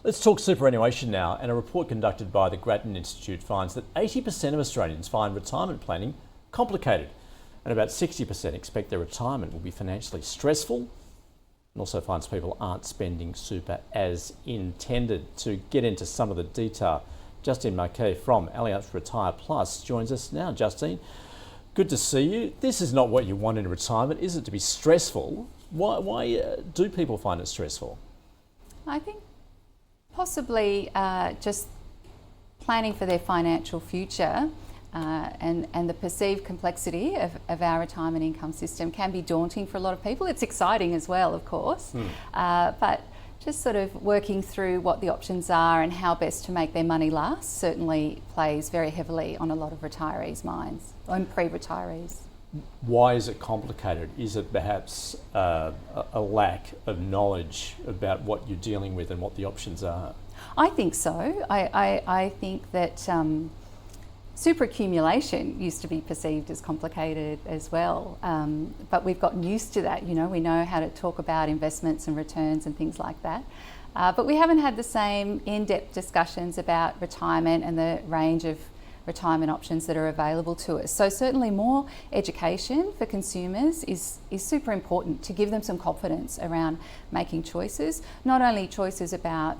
Let's talk superannuation now, and a report conducted by the Grattan Institute finds that 80% of Australians find retirement planning complicated, and about 60% expect their retirement will be financially stressful, and also finds people aren't spending super as intended. To get into some of the detail, Justine Marquet from Allianz Retire Plus joins us now. Justine, good to see you. This is not what you want in retirement, is it, to be stressful? Why do people find it stressful? I think possibly just planning for their financial future and the perceived complexity of our retirement income system can be daunting for a lot of people. It's exciting as well, of course, but just sort of working through what the options are and how best to make their money last certainly plays very heavily on a lot of retirees' minds, and pre-retirees. Why is it complicated? Is it perhaps a lack of knowledge about what you're dealing with and what the options are? I think so. I think that superaccumulation used to be perceived as complicated as well, but we've gotten used to that. You know, we know how to talk about investments and returns and things like that, but we haven't had the same in-depth discussions about retirement and the range of retirement options that are available to us. So certainly more education for consumers is super important to give them some confidence around making choices, not only choices about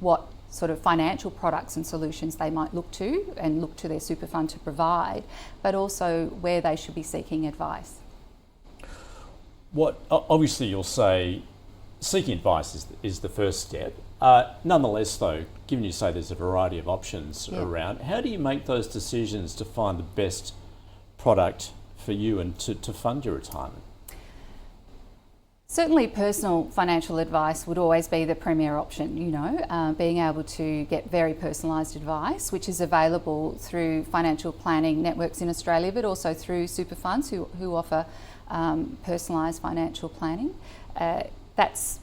what sort of financial products and solutions they might look to their super fund to provide, but also where they should be seeking advice. Obviously you'll say seeking advice is the first step. Nonetheless though, given you say there's a variety of options around, how do you make those decisions to find the best product for you and to fund your retirement? Certainly personal financial advice would always be the premier option, you know, being able to get very personalised advice, which is available through financial planning networks in Australia, but also through super funds who offer personalised financial planning. That's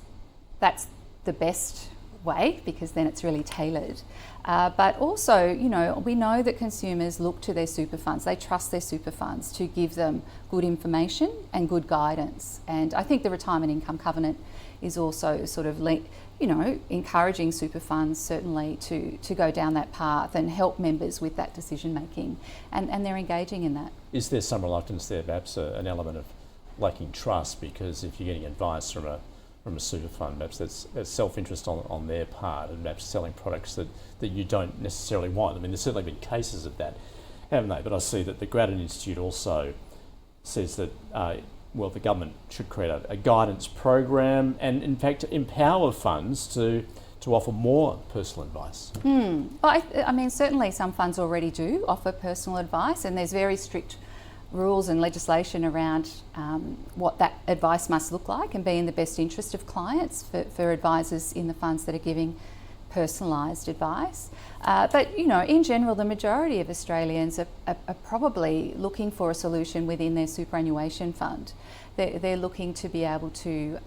the best way, because then it's really tailored. But also, you know, we know that consumers look to their super funds. They trust their super funds to give them good information and good guidance. And I think the Retirement Income Covenant is also sort of, you know, encouraging super funds certainly to go down that path and help members with that decision making. And they're engaging in that. Is there some reluctance there, perhaps an element of lacking trust, because if you're getting advice from a super fund, perhaps that's self-interest on their part, and perhaps selling products that you don't necessarily want? I mean, there's certainly been cases of that, haven't they? But I see that the Grattan Institute also says that the government should create a guidance program and in fact empower funds to offer more personal advice. Well, I mean, certainly some funds already do offer personal advice, and there's very strict rules and legislation around what that advice must look like and be in the best interest of clients for advisors in the funds that are giving personalised advice. But, you know, in general, the majority of Australians are probably looking for a solution within their superannuation fund. They're looking to be able to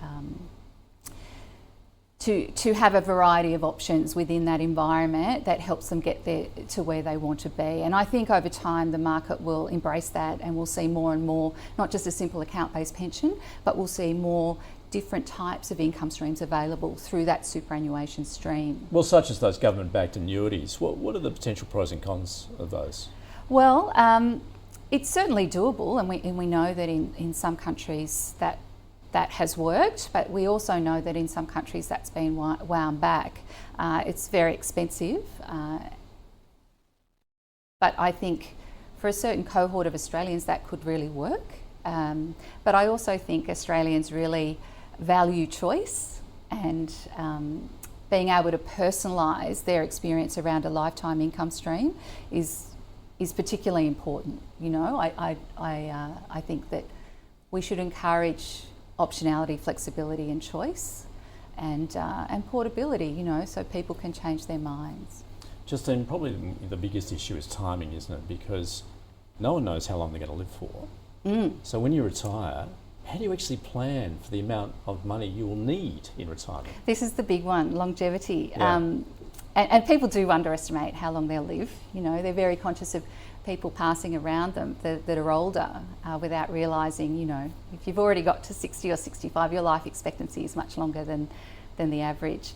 have a variety of options within that environment that helps them get there to where they want to be. And I think over time the market will embrace that, and we'll see more and more, not just a simple account-based pension, but we'll see more different types of income streams available through that superannuation stream. Well, such as those government-backed annuities, what are the potential pros and cons of those? Well, it's certainly doable, and we know that in some countries that has worked, but we also know that in some countries that's been wound back. It's very expensive, but I think for a certain cohort of Australians that could really work. But I also think Australians really value choice, and being able to personalise their experience around a lifetime income stream is particularly important. You know, I think that we should encourage optionality, flexibility and choice, and portability, you know, so people can change their minds. Justine, probably the biggest issue is timing, isn't it? Because no one knows how long they're going to live for. So when you retire, how do you actually plan for the amount of money you will need in retirement? This is the big one, longevity. Yeah. And people do underestimate how long they'll live. You know, they're very conscious of people passing around them that are older without realising, you know, if you've already got to 60 or 65, your life expectancy is much longer than the average.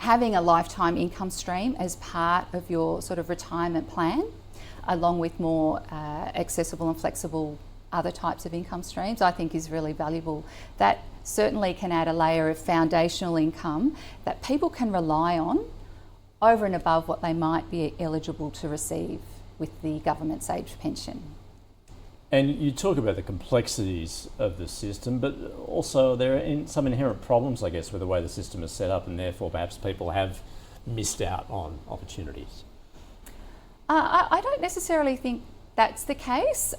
Having a lifetime income stream as part of your sort of retirement plan, along with more accessible and flexible other types of income streams, I think is really valuable. That certainly can add a layer of foundational income that people can rely on over and above what they might be eligible to receive with the government's age pension. And you talk about the complexities of the system, but also there are some inherent problems, I guess, with the way the system is set up, and therefore perhaps people have missed out on opportunities. I don't necessarily think that's the case.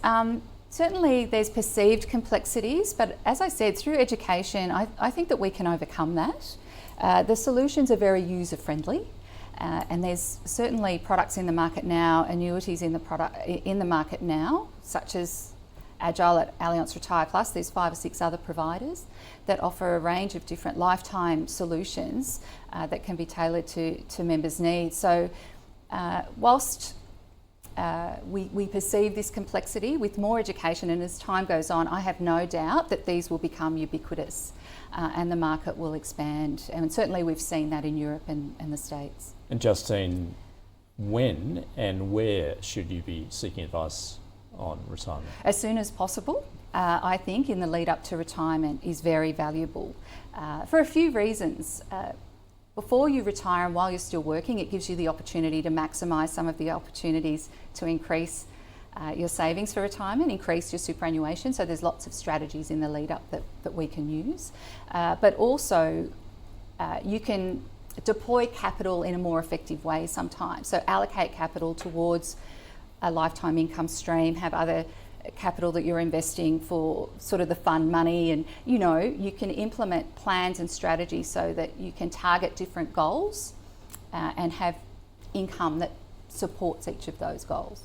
Certainly there's perceived complexities, but as I said, through education, I think that we can overcome that. The solutions are very user-friendly, and there's certainly products in the market now, annuities in the market now, such as Agile at Allianz Retire Plus. There's 5 or 6 other providers that offer a range of different lifetime solutions that can be tailored to members' needs. So whilst we perceive this complexity, with more education and as time goes on, I have no doubt that these will become ubiquitous and the market will expand. And certainly we've seen that in Europe and the States. And Justine, when and where should you be seeking advice on retirement? As soon as possible. I think in the lead up to retirement is very valuable for a few reasons. Before you retire and while you're still working, it gives you the opportunity to maximise some of the opportunities to increase your savings for retirement, increase your superannuation. So there's lots of strategies in the lead up that we can use. But also you can deploy capital in a more effective way sometimes. So allocate capital towards a lifetime income stream, have other capital that you're investing for sort of the fund money, and you can implement plans and strategies so that you can target different goals and have income that supports each of those goals.